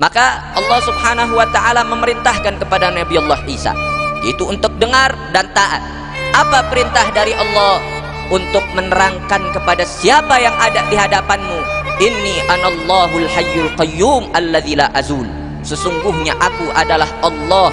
Maka Allah subhanahu wa ta'ala memerintahkan kepada Nabi Allah Isa, yaitu untuk dengar dan taat. Apa perintah dari Allah? Untuk menerangkan kepada siapa yang ada di hadapanmu, inni anallahul hayyul qayyum alladzi la azul. Sesungguhnya aku adalah Allah,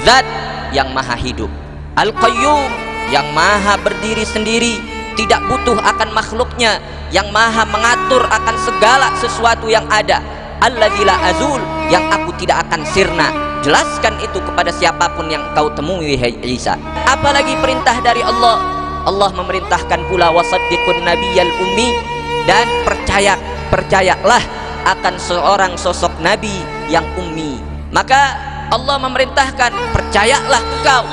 zat yang maha hidup, al-qayyum, yang maha berdiri sendiri, tidak butuh akan makhluknya, yang maha mengatur akan segala sesuatu yang ada, alladzi la azul, yang aku tidak akan sirna. Jelaskan itu kepada siapapun yang kau temui, wahai Isa. Apalagi perintah dari Allah? Allah memerintahkan pula wasaddiqun nabiyyal ummi, dan percayalah akan seorang sosok nabi yang ummi. Maka Allah memerintahkan, percayalah engkau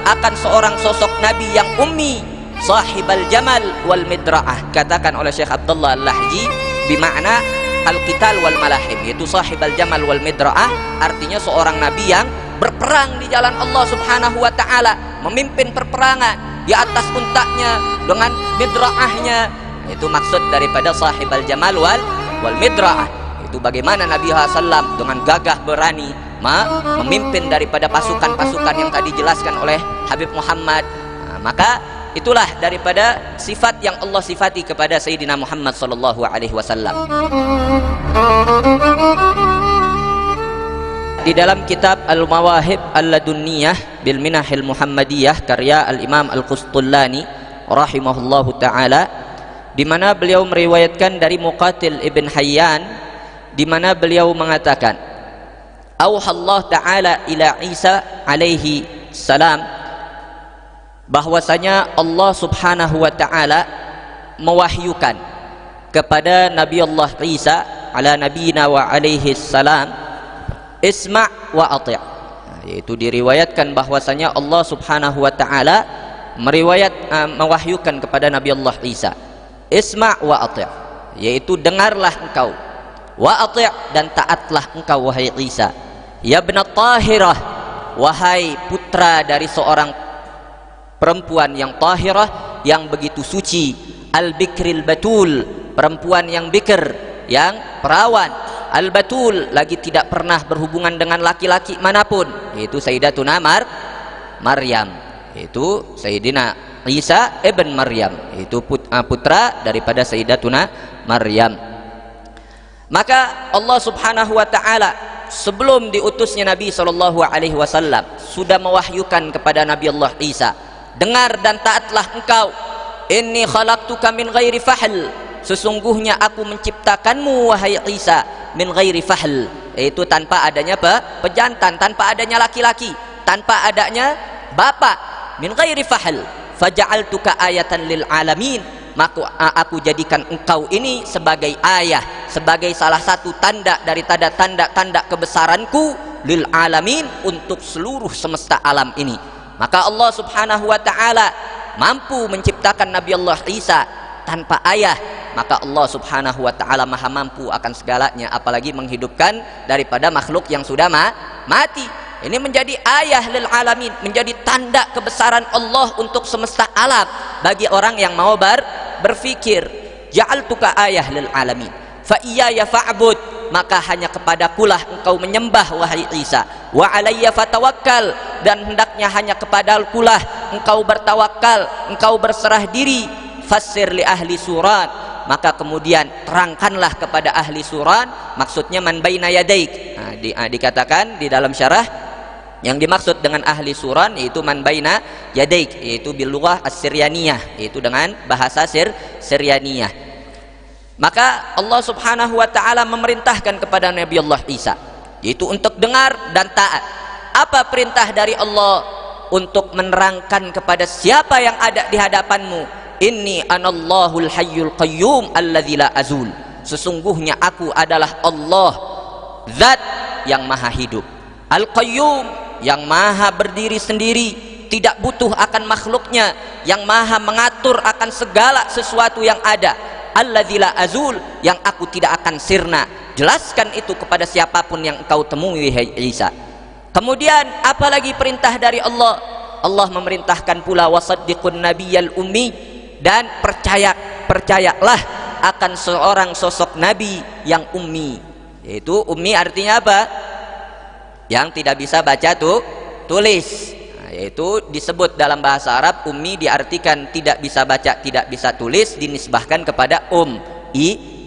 akan seorang sosok nabi yang ummi, sahibal jamal wal midra'ah. Katakan oleh Syekh Abdullah Al-Lahji bimakna al-qital wal malahim, yaitu sahibal jamal wal midra'ah, artinya seorang nabi yang berperang di jalan Allah subhanahu wa ta'ala, memimpin perperangan di atas untanya dengan midra'ahnya. Itu maksud daripada sahibal jamal wal midra'ah. Itu bagaimana Nabi SAW dengan gagah berani memimpin daripada pasukan-pasukan yang tadi dijelaskan oleh Habib Muhammad. Maka itulah daripada sifat yang Allah sifati kepada Sayyidina Muhammad sallallahu alaihi wasallam. Di dalam kitab Al-Mawahib Al-Ladunniyah bil Minahil Muhammadiyah karya Al-Imam Al-Qustullani rahimahullahu taala, di mana beliau meriwayatkan dari Muqatil ibn Hayyan, di mana beliau mengatakan, Allah taala ila Isa alaihi salam, bahwasanya Allah subhanahu wa ta'ala mewahyukan kepada Nabi Allah Isa ala nabiyina wa alaihi salam, isma' wa ati'. Yaitu diriwayatkan bahwasanya Allah subhanahu wa ta'ala mewahyukan kepada Nabi Allah Isa, isma' wa ati', yaitu dengarlah engkau, wa ati' dan taatlah engkau wahai Isa, ya ibnat tahirah, wahai putra dari seorang perempuan yang tahirah, yang begitu suci, al-bikril batul, perempuan yang bikr, yang perawan, al-batul, lagi tidak pernah berhubungan dengan laki-laki manapun, yaitu Sayyidatuna Maryam, yaitu Sayyidina Isa ibn Maryam, yaitu putra daripada Sayyidatuna Maryam. Maka Allah subhanahu wa ta'ala sebelum diutusnya Nabi SAW sudah mewahyukan kepada Nabi Allah Isa, dengar dan taatlah engkau, inni khalaqtuka min ghairi fahl, sesungguhnya aku menciptakanmu wahai Isa min ghairi fahl, yaitu tanpa adanya pejantan, tanpa adanya laki-laki, tanpa adanya bapak, min ghairi fahl, faja'altuka ayatan lil alamin, maka aku jadikan engkau ini sebagai ayah, sebagai salah satu tanda dari tanda-tanda kebesaranku, lil alamin, untuk seluruh semesta alam ini. Maka Allah subhanahu wa ta'ala mampu menciptakan Nabi Allah Isa tanpa ayah, maka Allah subhanahu wa ta'ala maha mampu akan segalanya, apalagi menghidupkan daripada makhluk yang sudah mati. Ini menjadi ayah lil alamin, menjadi tanda kebesaran Allah untuk semesta alam bagi orang yang mau berfikir. Ja'altuka ayah lil alamin fa iyaya fa'bud, maka hanya kepadakulah engkau menyembah wahai Isa, wa alayya fatawakkal, dan hendaknya hanya kepadakulah engkau bertawakal, engkau berserah diri. Fassir li ahli surat, maka kemudian terangkanlah kepada ahli surat, maksudnya man baina yadaik. Dikatakan di dalam syarah yang dimaksud dengan ahli surat yaitu man baina yadaik, yaitu bil lughah as-siryaniyah, yaitu dengan bahasa Siryaniyah. Maka Allah subhanahu wa ta'ala memerintahkan kepada Nabi Allah Isa, yaitu untuk dengar dan taat. Apa perintah dari Allah? Untuk menerangkan kepada siapa yang ada di hadapanmu, inni anallahul hayyul qayyum alladzi la azul, sesungguhnya aku adalah Allah, zat yang maha hidup, al-qayyum, yang maha berdiri sendiri, tidak butuh akan makhluknya, yang maha mengatur akan segala sesuatu yang ada, alladzi la azul, yang aku tidak akan sirna. Jelaskan itu kepada siapapun yang engkau temui, wahai Isa. Kemudian apalagi perintah dari Allah? Allah memerintahkan pula wasaddiqun nabiyyal ummi, dan percayalah akan seorang sosok nabi yang ummi. Yaitu ummi artinya apa? Yang tidak bisa baca tulis. Nah, yaitu disebut dalam bahasa Arab ummi diartikan tidak bisa baca, tidak bisa tulis, dinisbahkan kepada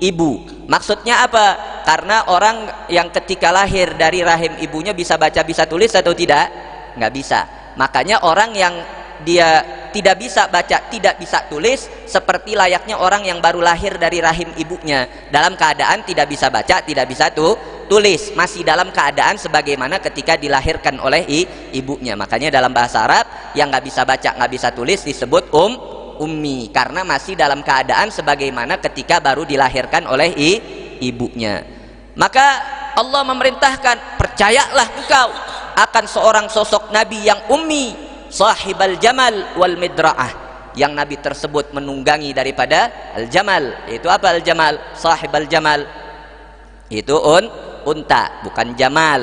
ibu. Maksudnya apa? Karena orang yang ketika lahir dari rahim ibunya bisa baca, bisa tulis atau tidak? Nggak bisa. Makanya orang yang dia tidak bisa baca, tidak bisa tulis, seperti layaknya orang yang baru lahir dari rahim ibunya, dalam keadaan tidak bisa baca, tidak bisa tulis, masih dalam keadaan sebagaimana ketika dilahirkan oleh ibunya. Makanya dalam bahasa Arab yang nggak bisa baca, nggak bisa tulis disebut ummi, karena masih dalam keadaan sebagaimana ketika baru dilahirkan oleh ibunya. Maka Allah memerintahkan, percayalah engkau akan seorang sosok nabi yang ummi, sahibal jamal wal midra'ah, yang nabi tersebut menunggangi daripada al-jamal. Yaitu apa al-jamal? Sahibal jamal itu unta, bukan jamal.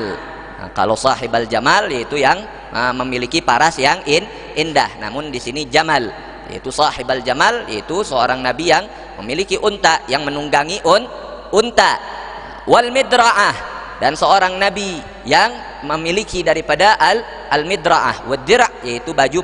Nah, kalau sahibal jamal yaitu yang memiliki paras yang indah. Namun di sini jamal, yaitu sahibal jamal, yaitu seorang nabi yang memiliki unta, yang menunggangi unta. Wal midra'ah, dan seorang nabi yang memiliki daripada al-midra'ah. Wad dir', yaitu baju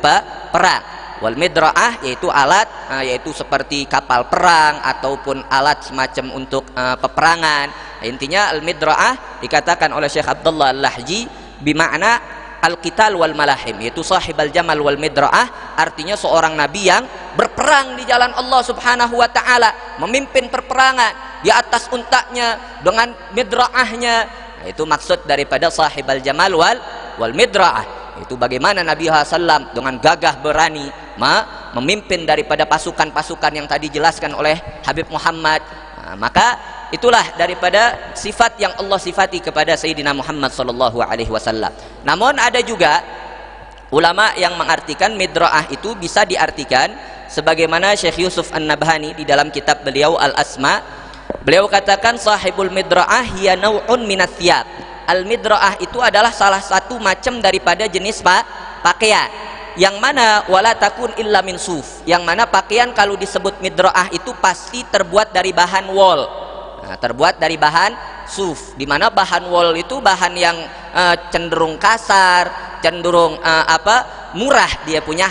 perang. Wal midra'ah yaitu alat, yaitu seperti kapal perang ataupun alat semacam untuk peperangan. Intinya al-midra'ah dikatakan oleh Syekh Abdullah Al-Lahji bimakna al-qital wal malahim, yaitu sahibal jamal wal midra'ah, artinya seorang nabi yang berperang di jalan Allah Subhanahu wa taala, memimpin perperangan di atas untanya dengan midra'ahnya. Nah, itu maksud daripada sahibal jamal wal midra'ah. Itu bagaimana Nabi SAW dengan gagah berani memimpin daripada pasukan-pasukan yang tadi dijelaskan oleh Habib Muhammad. Nah, maka itulah daripada sifat yang Allah sifati kepada Sayyidina Muhammad SAW. Namun ada juga ulama yang mengartikan midra'ah itu bisa diartikan sebagaimana Syekh Yusuf An-Nabhani di dalam kitab beliau Al-Asma. Beliau katakan sahibul midra'ah hiya naw'un minats thiyab. Al-midra'ah itu adalah salah satu macam daripada jenis pakaian, yang mana wala takun illa min suf, yang mana pakaian kalau disebut midra'ah itu pasti terbuat dari bahan wol. Nah, terbuat dari bahan suf, di mana bahan wol itu bahan yang cenderung kasar, cenderung murah, dia punya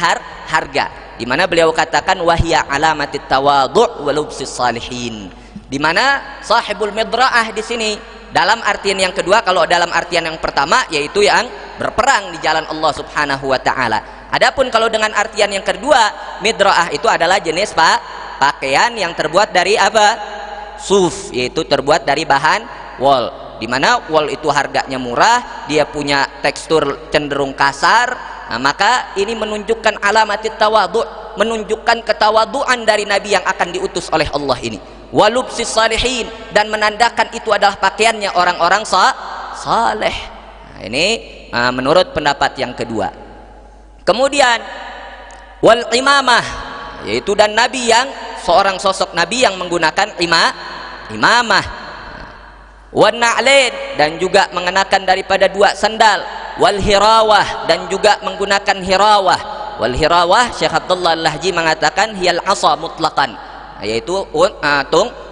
harga. Di mana beliau katakan wahya alamatit tawadhu' wa lubsis salihin. Di mana sahibul midra'ah di sini dalam artian yang kedua, kalau dalam artian yang pertama yaitu yang berperang di jalan Allah Subhanahu wa taala. Adapun kalau dengan artian yang kedua, midra'ah itu adalah jenis pakaian yang terbuat dari apa? Suf, yaitu terbuat dari bahan wol. Di mana wol itu harganya murah, dia punya tekstur cenderung kasar. Nah, maka ini menunjukkan alamatit tawadhu', menunjukkan ketawaduan dari nabi yang akan diutus oleh Allah ini. Walubsis salihin, dan menandakan itu adalah pakaiannya orang-orang saleh. Nah, ini menurut pendapat yang kedua. Kemudian wal imamah, yaitu dan nabi yang seorang sosok nabi yang menggunakan imamah. Wan na'lain, dan juga mengenakan daripada dua sandal. Wal hirawah, dan juga menggunakan hirawah. Wal hirawah, Syekh Abdullah Al-Lahji mengatakan hiyal asa mutlaqan, yaitu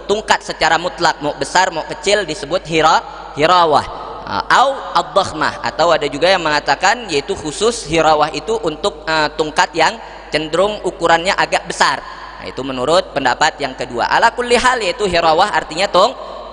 tungkat secara mutlak, mau besar mau kecil disebut hirawah. Au ad-dakhmah, atau ada juga yang mengatakan yaitu khusus hirawah itu untuk tungkat yang cenderung ukurannya agak besar. Nah, itu menurut pendapat yang kedua. Ala kulli hal, yaitu hirawah artinya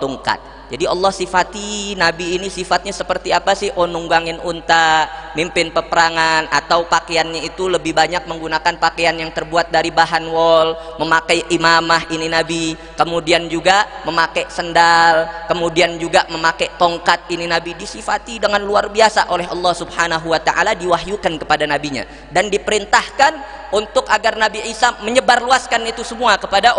tungkat. Jadi Allah sifati nabi ini sifatnya seperti apa sih? Oh, nunggangin unta, mimpin peperangan, atau pakaiannya itu lebih banyak menggunakan pakaian yang terbuat dari bahan wol, memakai imamah ini nabi, kemudian juga memakai sendal, kemudian juga memakai tongkat ini nabi. Disifati dengan luar biasa oleh Allah Subhanahu wa taala, diwahyukan kepada nabinya dan diperintahkan untuk agar Nabi Isa menyebarluaskan itu semua kepada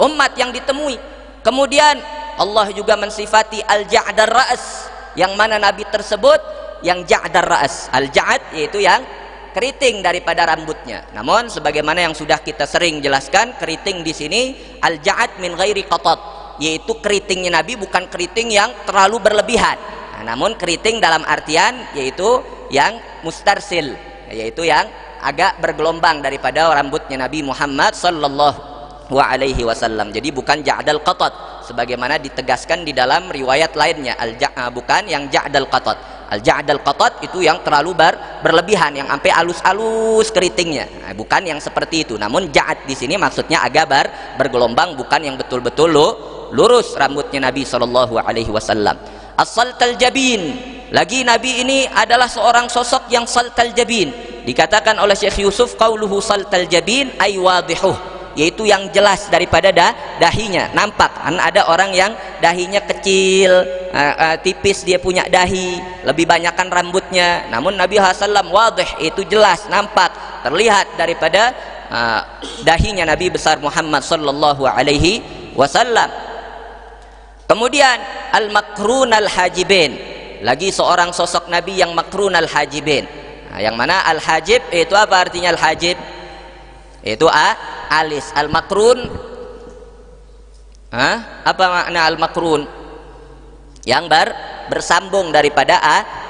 umat yang ditemui. Kemudian Allah juga mensifati al-ja'dar ra's, yang mana nabi tersebut yang ja'dar ra's. Al-ja'd yaitu yang keriting daripada rambutnya. Namun sebagaimana yang sudah kita sering jelaskan, keriting di sini al-ja'd min ghairi qatat, yaitu keritingnya nabi bukan keriting yang terlalu berlebihan. Nah, namun keriting dalam artian yaitu yang mustarsil, yaitu yang agak bergelombang daripada rambutnya Nabi Muhammad sallallahu wa alaihi wasallam. Jadi bukan ja'dal qatat sebagaimana ditegaskan di dalam riwayat lainnya. Bukan yang ja'dal qatat. Al ja'dal qatat itu yang terlalu berlebihan, yang sampai alus-alus keritingnya. Nah, bukan yang seperti itu. Namun ja'ad di sini maksudnya agak bergelombang, bukan yang betul-betul lurus rambutnya Nabi sallallahu alaihi wasallam. As-saltal jabin. Lagi Nabi ini adalah seorang sosok yang saltal jabin. Dikatakan oleh Syekh Yusuf, qauluhu saltal jabin ay wadihuh, yaitu yang jelas daripada dahinya, nampak. Ada orang yang dahinya kecil, tipis, dia punya dahi, lebih banyakkan rambutnya. Namun Nabi SAW wadih, itu jelas, nampak, terlihat daripada dahinya Nabi besar Muhammad sallallahu alaihi wasallam. Kemudian al-makrun al-hajibin, lagi seorang sosok Nabi yang makrun al-hajibin. Yang mana al-hajib itu apa artinya? Al-hajib itu alis. Al-makrun, apa makna al-makrun? Yang bersambung daripada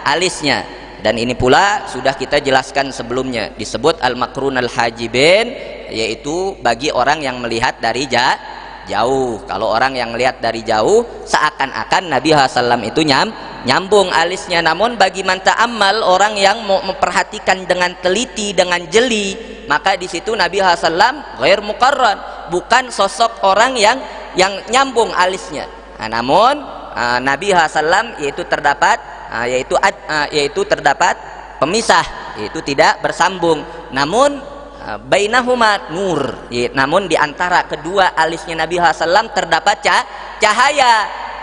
alisnya. Dan ini pula sudah kita jelaskan sebelumnya, disebut al-makrun al-hajibin, yaitu bagi orang yang melihat dari jauh. Kalau orang yang melihat dari jauh, seakan-akan Nabi SAW itu nyambung alisnya. Namun bagi man ta'ammal, orang yang mau memperhatikan dengan teliti, dengan jeli, maka di situ Nabi SAW ghair muqarran, bukan sosok orang yang nyambung alisnya. Namun Nabi SAW yaitu terdapat terdapat pemisah, yaitu tidak bersambung. Namun bainahuma nur, namun di antara kedua alisnya Nabi SAW terdapat cahaya,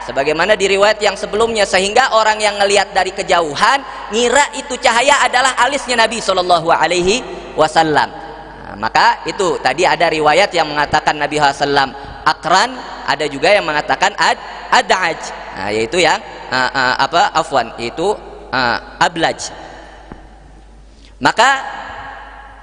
sebagaimana di riwayat yang sebelumnya, sehingga orang yang ngelihat dari kejauhan ngira itu cahaya adalah alisnya Nabi Shallallahu Alaihi Wasallam. Maka itu tadi ada riwayat yang mengatakan Nabi SAW akran, ada juga yang mengatakan ad'aj, yaitu yang yaitu ablaj. Maka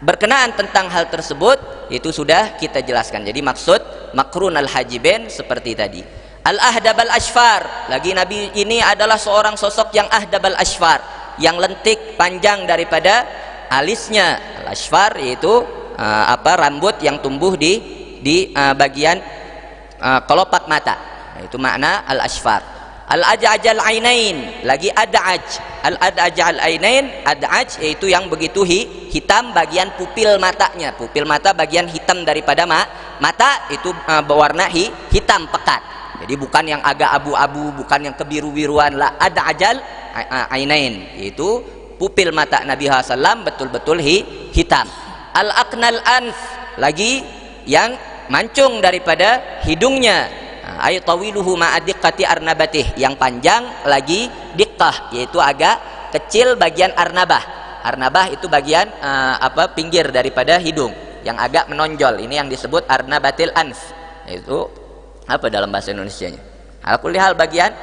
berkenaan tentang hal tersebut itu sudah kita jelaskan. Jadi maksud makrun al-hajibin seperti tadi. Al-ahdab al-ashfar, lagi Nabi ini adalah seorang sosok yang ahdab al-ashfar, yang lentik panjang daripada alisnya. Al-ashfar yaitu rambut yang tumbuh di bagian kelopak mata. Itu makna al-ashfar. Al-ad'aj al-ainain, lagi ad'aj. Al-ad'aj al-ainain, ad'aj yaitu yang begitu hitam bagian pupil matanya. Pupil mata bagian hitam daripada mata itu berwarna hitam pekat. Jadi bukan yang agak abu-abu, bukan yang kebiru-biruan, la ad'ajal ainain, yaitu pupil mata Nabi SAW betul-betul hitam. Al-aqnal anf, lagi yang mancung daripada hidungnya. Ay tawiluhu ma'adiqqati arnabatih, yang panjang lagi diqqah, yaitu agak kecil bagian arnabah. Arnabah itu bagian pinggir daripada hidung yang agak menonjol. Ini yang disebut arnabatil anf. Itu apa dalam bahasa Indonesianya? Al-kulihal bagian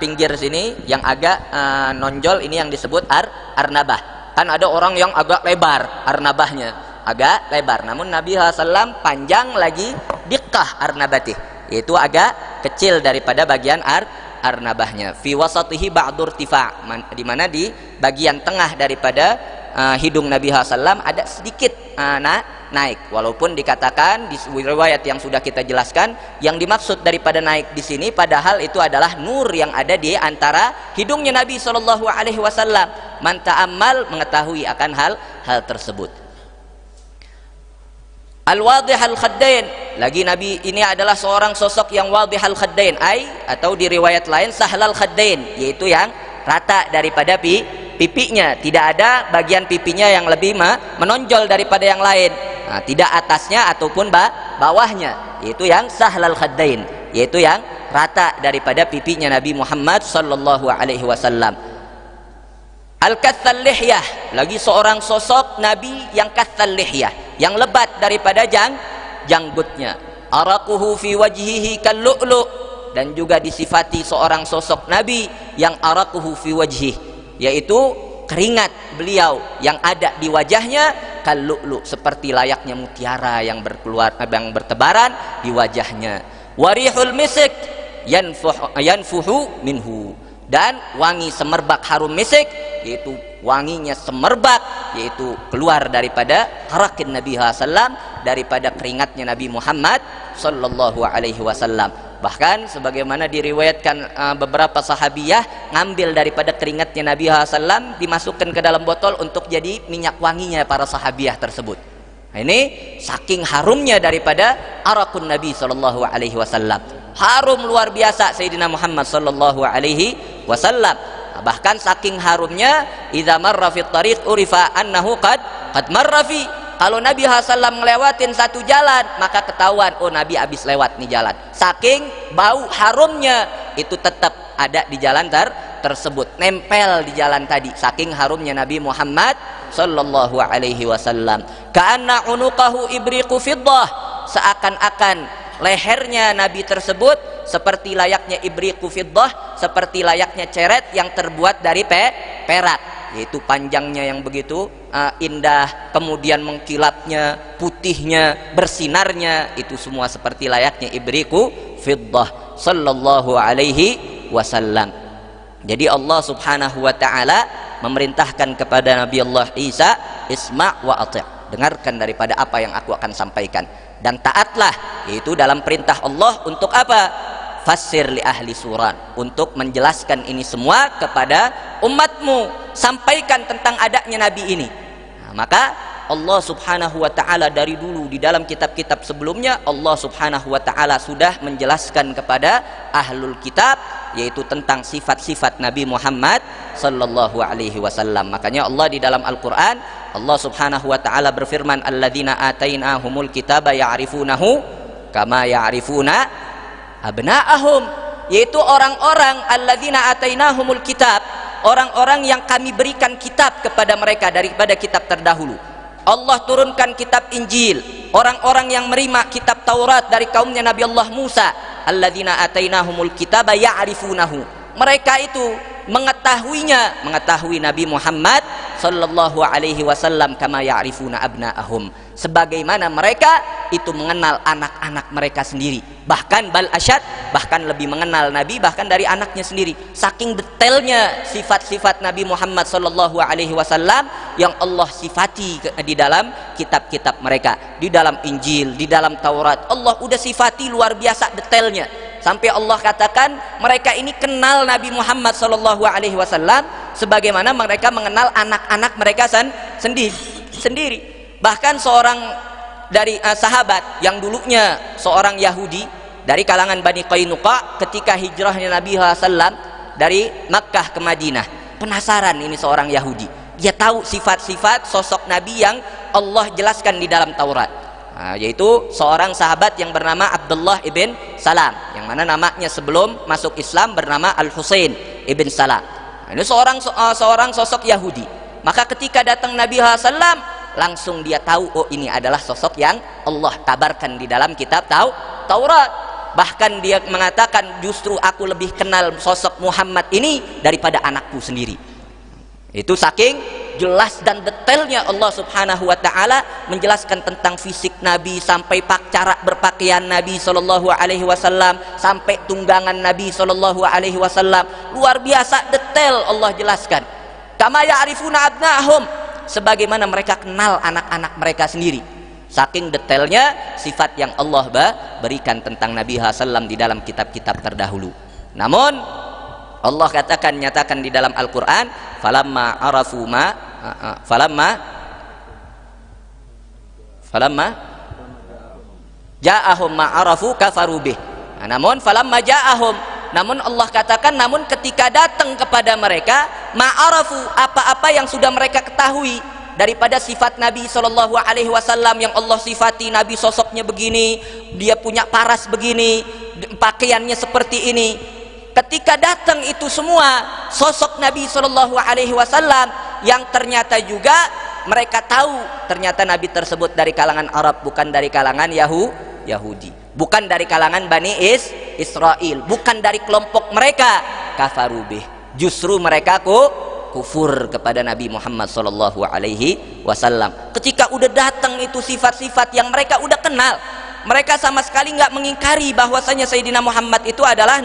pinggir sini yang agak nonjol, ini yang disebut arnabah. Kan ada orang yang agak lebar arnabahnya, agak lebar. Namun Nabi SAW panjang lagi diqqah arnabatih, yaitu agak kecil daripada bagian arnabahnya. Fi wasatihi ba'dur tifa', di mana di bagian tengah daripada hidung Nabi SAW ada sedikit naik. Walaupun dikatakan di riwayat yang sudah kita jelaskan, yang dimaksud daripada naik di sini padahal itu adalah nur yang ada di antara hidungnya Nabi Shallallahu Alaihi Wasallam. Man ta'ammal, mengetahui akan hal tersebut. Al-wadih al-khaddain, lagi Nabi ini adalah seorang sosok yang wadih al-khaddain, atau di riwayat lain sahlal khaddain, yaitu yang rata daripada pipinya, tidak ada bagian pipinya yang lebih menonjol daripada yang lain, tidak atasnya ataupun bawahnya, yaitu yang sahlal khaddain, yaitu yang rata daripada pipinya Nabi Muhammad sallallahu alaihi wasallam. Al-kathal lihyah, lagi seorang sosok Nabi yang kathal lihyah, yang lebat daripada janggutnya. Araquhu fi wajhihi kallu'lu', dan juga disifati seorang sosok Nabi yang araquhu fi wajhihi, yaitu keringat beliau yang ada di wajahnya kallu'lu', seperti layaknya mutiara yang bertebaran di wajahnya. Warihul misik yanfuhu minhu, dan wangi semerbak harum misik, yaitu wanginya semerbak, yaitu keluar daripada harakin Nabi SAW, daripada keringatnya Nabi Muhammad sallallahu alaihi wasallam. Bahkan sebagaimana diriwayatkan beberapa sahabiyah ngambil daripada keringatnya Nabi SAW dimasukkan ke dalam botol untuk jadi minyak wanginya para sahabiyah tersebut. Nah, ini saking harumnya daripada arakun Nabi SAW. Harum luar biasa Sayyidina Muhammad SAW. Bahkan saking harumnya, idza marra fit tariq urifa annahu qad marra fi. Kalau Nabi SAW ngelewatin satu jalan, maka ketahuan, oh Nabi habis lewat nih jalan. Saking bau harumnya itu tetap ada di jalan tersebut, nempel di jalan tadi. Saking harumnya Nabi Muhammad sallallahu alaihi wasallam. Ka'anna unuqahu ibriqu fiddah, seakan-akan lehernya Nabi tersebut seperti layaknya ibriqu fiddah, seperti layaknya ceret yang terbuat dari perak, yaitu panjangnya yang begitu indah, kemudian mengkilapnya, putihnya, bersinarnya, itu semua seperti layaknya ibriqu fiddah sallallahu alaihi wasallam. Jadi Allah Subhanahu wa taala memerintahkan kepada Nabi Allah Isa, isma' wa ati', dengarkan daripada apa yang aku akan sampaikan dan taatlah, yaitu dalam perintah Allah untuk apa? Fassir li ahli suran, untuk menjelaskan ini semua kepada umatmu, sampaikan tentang adanya Nabi ini. Nah, maka Allah Subhanahu wa taala dari dulu di dalam kitab-kitab sebelumnya, Allah Subhanahu wa taala sudah menjelaskan kepada ahlul kitab, yaitu tentang sifat-sifat Nabi Muhammad sallallahu alaihi wasallam. Makanya Allah di dalam Al-Qur'an, Allah Subhanahu wa taala berfirman, alladzina atainahumul kitaba ya'rifunahu kama ya'rifuna abna'ahum, yaitu orang-orang alladzina atainahumul kitab, orang-orang yang kami berikan kitab kepada mereka daripada kitab terdahulu. Allah turunkan kitab Injil, orang-orang yang menerima kitab Taurat dari kaumnya Nabi Allah Musa, alladzina atainahumul kitaba ya'rifunahu, mereka itu mengetahuinya, mengetahui Nabi Muhammad sallallahu alaihi wasallam kama ya'rifuna abna'ahum, sebagaimana mereka itu mengenal anak-anak mereka sendiri, bahkan bal asyad, bahkan lebih mengenal Nabi bahkan dari anaknya sendiri. Saking detailnya sifat-sifat Nabi Muhammad sallallahu alaihi wasallam yang Allah sifati di dalam kitab-kitab mereka, di dalam Injil, di dalam Taurat, Allah udah sifati luar biasa detailnya, sampai Allah katakan mereka ini kenal Nabi Muhammad sallallahu alaihi wasallam sebagaimana mereka mengenal anak-anak mereka sendiri. Bahkan seorang dari sahabat yang dulunya seorang Yahudi dari kalangan Bani Qainuqa, ketika hijrahnya Nabi SAW dari Makkah ke Madinah, penasaran ini seorang Yahudi, dia tahu sifat-sifat sosok Nabi yang Allah jelaskan di dalam Taurat. Yaitu seorang sahabat yang bernama Abdullah ibn Salam, yang mana namanya sebelum masuk Islam bernama Al-Husain ibn Salam. Ini seorang sosok Yahudi. Maka ketika datang Nabi SAW, langsung dia tahu, oh ini adalah sosok yang Allah kabarkan di dalam kitab Taurat. Bahkan dia mengatakan, justru aku lebih kenal sosok Muhammad ini daripada anakku sendiri. Itu saking jelas dan detailnya Allah Subhanahu wa taala menjelaskan tentang fisik Nabi, sampai cara berpakaian Nabi sallallahu alaihi wasallam, sampai tunggangan Nabi sallallahu alaihi wasallam. Luar biasa detail Allah jelaskan. Kama ya'rifuna abna'ahum, sebagaimana mereka kenal anak-anak mereka sendiri. Saking detailnya sifat yang Allah berikan tentang Nabi SAW di dalam kitab-kitab terdahulu. Namun Allah nyatakan di dalam Al-Quran, falamma arafu ma falamma ja'ahum ma arafu kafaru bih. Namun falamma ja'ahum, namun Allah katakan, namun ketika datang kepada mereka ma'arafu, apa-apa yang sudah mereka ketahui daripada sifat Nabi sallallahu alaihi wasallam yang Allah sifati, Nabi sosoknya begini, dia punya paras begini, pakaiannya seperti ini. Ketika datang itu semua sosok Nabi sallallahu alaihi wasallam yang ternyata juga mereka tahu ternyata Nabi tersebut dari kalangan Arab, bukan dari kalangan Yahudi, bukan dari kalangan Bani Israel, bukan dari kelompok mereka, kafarubih, justru mereka kufur kepada Nabi Muhammad sallallahu alaihi wasallam. Ketika udah datang itu sifat-sifat yang mereka udah kenal, mereka sama sekali nggak mengingkari bahwasanya Sayyidina Muhammad itu adalah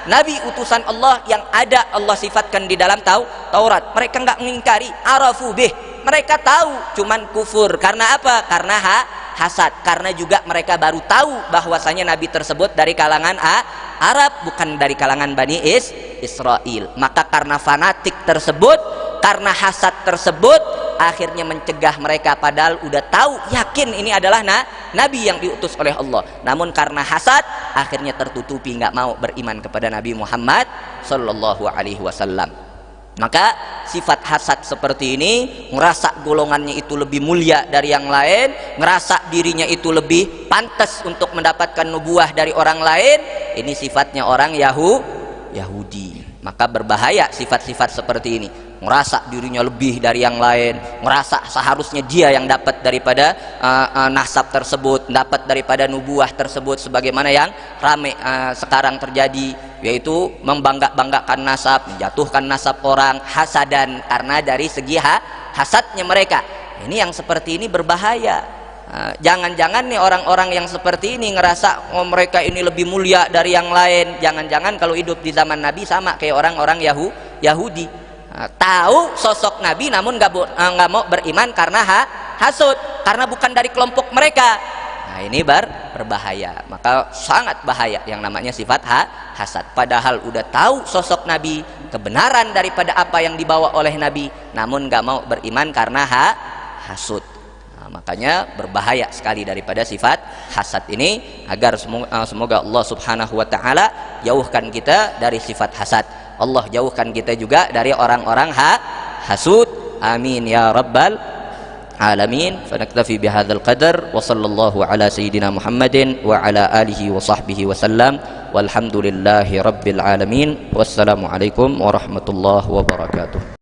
Nabi utusan Allah yang ada Allah sifatkan di dalam Taurat. Mereka nggak mengingkari, arafu bih, mereka tahu, cuman kufur. Karena apa? Karena hasad, karena juga mereka baru tahu bahwasanya nabi tersebut dari kalangan Arab, bukan dari kalangan Bani Israel. Maka karena fanatik tersebut, karena hasad tersebut, akhirnya mencegah mereka, padahal udah tahu, yakin ini adalah nabi yang diutus oleh Allah. Namun karena hasad akhirnya tertutupi, nggak mau beriman kepada Nabi Muhammad sallallahu alaihi wasallam. Maka sifat hasad seperti ini, ngerasa golongannya itu lebih mulia dari yang lain, ngerasa dirinya itu lebih pantas untuk mendapatkan nubuah dari orang lain, ini sifatnya orang Yahudi. Maka berbahaya sifat-sifat seperti ini, ngerasa dirinya lebih dari yang lain, ngerasa seharusnya dia yang dapat daripada nasab tersebut, dapat daripada nubuah tersebut, sebagaimana yang ramai sekarang terjadi, yaitu membangga-banggakan nasab, menjatuhkan nasab orang, hasadan, karena dari segi hasadnya mereka. Ini yang seperti ini berbahaya. Jangan-jangan nih orang-orang yang seperti ini ngerasa mereka ini lebih mulia dari yang lain. Jangan-jangan kalau hidup di zaman Nabi sama kayak orang-orang Yahudi, tahu sosok Nabi namun nggak mau beriman karena hasud, karena bukan dari kelompok mereka. Nah ini berbahaya. Maka sangat bahaya yang namanya sifat hasad. Padahal udah tahu sosok Nabi, kebenaran daripada apa yang dibawa oleh Nabi, namun nggak mau beriman karena hasud. Makanya berbahaya sekali daripada sifat hasad ini, agar semoga Allah subhanahu wa ta'ala jauhkan kita dari sifat hasad. Allah jauhkan kita juga dari orang-orang hasud. Amin ya rabbal alamin. Fanaktafi bihadzal qadar wa sallallahu ala sayyidina Muhammadin wa ala alihi wa sahbihi wa sallam. Walhamdulillahi rabbil alamin. Wassalamu alaikum warahmatullahi wabarakatuh.